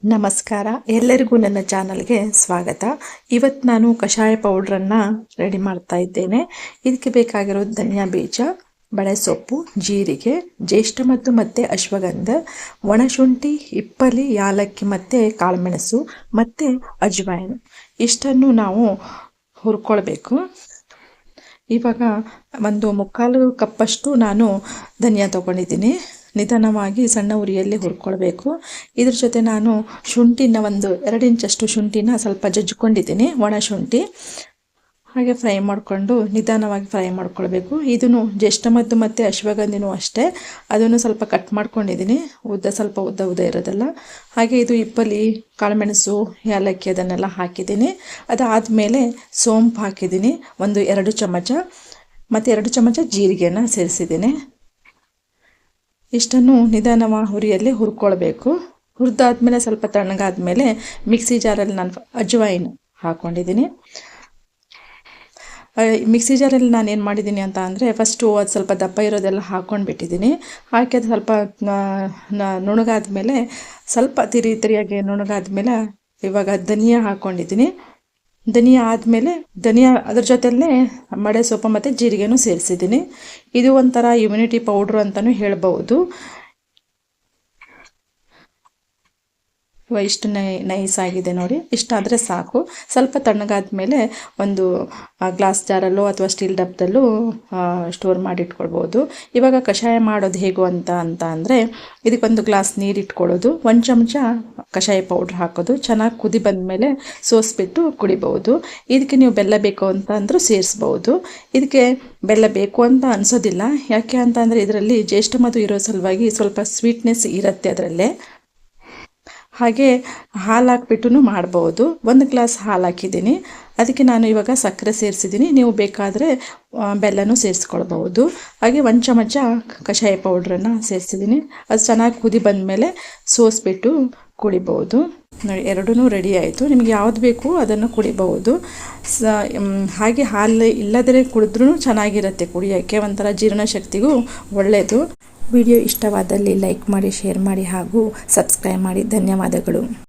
ನಮಸ್ಕಾರ, ಎಲ್ಲರಿಗೂ ನನ್ನ ಚಾನಲ್ಗೆ ಸ್ವಾಗತ. ಇವತ್ತು ನಾನು ಕಷಾಯ ಪೌಡ್ರನ್ನು ರೆಡಿ ಮಾಡ್ತಾ ಇದ್ದೇನೆ. ಇದಕ್ಕೆ ಬೇಕಾಗಿರೋದು ಧನಿಯಾ ಬೀಜ, ಬಳೆ ಸೊಪ್ಪು, ಜೀರಿಗೆ, ಜ್ಯೇಷ್ಠ ಮತ್ತು ಅಶ್ವಗಂಧ, ಒಣಶುಂಠಿ, ಹಿಪ್ಪಲಿ, ಯಾಲಕ್ಕಿ ಮತ್ತು ಕಾಳುಮೆಣಸು ಮತ್ತು ಅಜ್ವಾಯಿನ್. ಇಷ್ಟನ್ನು ನಾವು ಹುರ್ಕೊಳ್ಬೇಕು. ಇವಾಗ ಒಂದು 3/4 ಕಪ್ಪಷ್ಟು ನಾನು ಧನಿಯಾ ತೊಗೊಂಡಿದ್ದೀನಿ. ನಿಧಾನವಾಗಿ ಸಣ್ಣ ಉರಿಯಲ್ಲಿ ಹುರ್ಕೊಳ್ಬೇಕು. ಇದ್ರ ಜೊತೆ ನಾನು ಶುಂಠಿನ 2 ಇಂಚಷ್ಟು ಶುಂಠಿನ ಸ್ವಲ್ಪ ಜಜ್ಜಿಕೊಂಡಿದ್ದೀನಿ, ಒಣ ಶುಂಠಿ. ಹಾಗೆ ಫ್ರೈ ಮಾಡಿಕೊಂಡು ನಿಧಾನವಾಗಿ ಫ್ರೈ ಮಾಡ್ಕೊಳ್ಬೇಕು. ಇದನ್ನು ಜ್ಯೇಷ್ಠ ಮತ್ತು ಅಶ್ವಗಂಧಿನೂ ಅಷ್ಟೇ, ಅದನ್ನು ಸ್ವಲ್ಪ ಕಟ್ ಮಾಡ್ಕೊಂಡಿದ್ದೀನಿ, ಸ್ವಲ್ಪ ಉದ್ದ ಇರೋದಲ್ಲ. ಹಾಗೆ ಇದು ಹಿಪ್ಪಲಿ, ಕಾಳುಮೆಣಸು, ಏಲಕ್ಕಿ ಅದನ್ನೆಲ್ಲ ಹಾಕಿದ್ದೀನಿ. ಅದಾದಮೇಲೆ ಸೋಂಪು ಹಾಕಿದ್ದೀನಿ, 2 ಚಮಚ, ಮತ್ತು 2 ಚಮಚ ಜೀರಿಗೆನ ಸೇರಿಸಿದ್ದೀನಿ. ಇಷ್ಟನ್ನು ನಿಧಾನವಾಗಿ ಹುರಿಯಲ್ಲಿ ಹುರ್ಕೊಳ್ಬೇಕು. ಹುರಿದಾದ್ಮೇಲೆ ಸ್ವಲ್ಪ ತಣ್ಣಗಾದ್ಮೇಲೆ ಮಿಕ್ಸಿ ಜಾರಲ್ಲಿ ನಾನು ಅಜ್ವಾಯಿನ್ ಹಾಕ್ಕೊಂಡಿದ್ದೀನಿ. ಮಿಕ್ಸಿ ಜಾರಲ್ಲಿ ನಾನು ಏನು ಮಾಡಿದ್ದೀನಿ ಅಂತ ಅಂದರೆ, ಫಸ್ಟು ಅದು ಸ್ವಲ್ಪ ದಪ್ಪ ಇರೋದೆಲ್ಲ ಹಾಕ್ಕೊಂಡ್ಬಿಟ್ಟಿದ್ದೀನಿ. ಹಾಕಿ ಅದು ಸ್ವಲ್ಪ ನುಣಗಾದ್ಮೇಲೆ, ಸ್ವಲ್ಪ ತಿರಿಯಾಗಿ ನುಣಗಾದ್ಮೇಲೆ ಇವಾಗ ಧನಿಯಾ ಹಾಕ್ಕೊಂಡಿದ್ದೀನಿ. ಧನಿಯಾ ಆದಮೇಲೆ ಅದ್ರ ಜೊತೆಯಲ್ಲೇ ಬಳೆ ಸೊಪ್ಪು ಮತ್ತು ಜೀರಿಗೆನೂ ಸೇರಿಸಿದ್ದೀನಿ. ಇದು ಒಂಥರ ಇಮ್ಯುನಿಟಿ ಪೌಡ್ರು ಅಂತಲೂ ಹೇಳ್ಬೋದು. ಇಷ್ಟು ನೈಸ್ ಆಗಿದೆ ನೋಡಿ. ಇಷ್ಟಾದರೆ ಸಾಕು. ಸ್ವಲ್ಪ ತಣ್ಣಗಾದ್ಮೇಲೆ ಒಂದು ಗ್ಲಾಸ್ ಜಾರಲ್ಲೋ ಅಥವಾ ಸ್ಟೀಲ್ ಡಬ್ಬದಲ್ಲೂ ಸ್ಟೋರ್ ಮಾಡಿ ಇಟ್ಕೊಳ್ಬೋದು. ಇವಾಗ ಕಷಾಯ ಮಾಡೋದು ಹೇಗೋ ಅಂತ ಅಂದರೆ, ಇದಕ್ಕೊಂದು ಗ್ಲಾಸ್ ನೀರು ಇಟ್ಕೊಳ್ಳೋದು, 1 ಚಮಚ ಕಷಾಯ ಪೌಡ್ರ್ ಹಾಕೋದು, ಚೆನ್ನಾಗಿ ಕುದಿ ಬಂದಮೇಲೆ ಸೋಸಿಬಿಟ್ಟು ಕುಡಿಬೋದು. ಇದಕ್ಕೆ ನೀವು ಬೆಲ್ಲ ಬೇಕು ಅಂತ ಅಂದರೂ ಸೇರಿಸ್ಬೋದು. ಇದಕ್ಕೆ ಬೆಲ್ಲ ಬೇಕು ಅಂತ ಅನಿಸೋದಿಲ್ಲ. ಯಾಕೆ ಅಂತ ಅಂದರೆ, ಇದರಲ್ಲಿ ಜ್ಯೇಷ್ಠ ಮಧು ಇರೋ ಸಲುವಾಗಿ ಸ್ವಲ್ಪ ಸ್ವೀಟ್ನೆಸ್ ಇರುತ್ತೆ ಅದರಲ್ಲೇ. ಹಾಗೆ ಹಾಲು ಹಾಕ್ಬಿಟ್ಟು ಮಾಡ್ಬೋದು. 1 ಗ್ಲಾಸ್ ಹಾಲು ಹಾಕಿದ್ದೀನಿ, ಅದಕ್ಕೆ ನಾನು ಇವಾಗ ಸಕ್ಕರೆ ಸೇರಿಸಿದ್ದೀನಿ. ನೀವು ಬೇಕಾದರೆ ಬೆಲ್ಲನೂ ಸೇರಿಸ್ಕೊಳ್ಬೋದು. ಹಾಗೆ 1 ಚಮಚ ಕಷಾಯ ಪೌಡ್ರನ್ನು ಸೇರಿಸಿದ್ದೀನಿ. ಅದು ಚೆನ್ನಾಗಿ ಕುದಿ ಬಂದಮೇಲೆ ಸೋಸಿಬಿಟ್ಟು ಕುಡಿಬೋದು. ನೋಡಿ, ಎರಡೂ ರೆಡಿ ಆಯಿತು. ನಿಮಗೆ ಯಾವ್ದು ಬೇಕು ಅದನ್ನು ಕುಡಿಬಹುದು. ಹಾಗೆ ಹಾಲು ಇಲ್ಲದೇ ಕುಡಿದ್ರೂ ಚೆನ್ನಾಗಿರುತ್ತೆ ಕುಡಿಯೋಕ್ಕೆ, ಒಂಥರ ಜೀರ್ಣಶಕ್ತಿಗೂ ಒಳ್ಳೆಯದು. ವಿಡಿಯೋ ಇಷ್ಟವಾದಲ್ಲಿ ಲೈಕ್ ಮಾಡಿ, ಶೇರ್ ಮಾಡಿ ಹಾಗೂ ಸಬ್ಸ್ಕ್ರೈಬ್ ಮಾಡಿ. ಧನ್ಯವಾದಗಳು.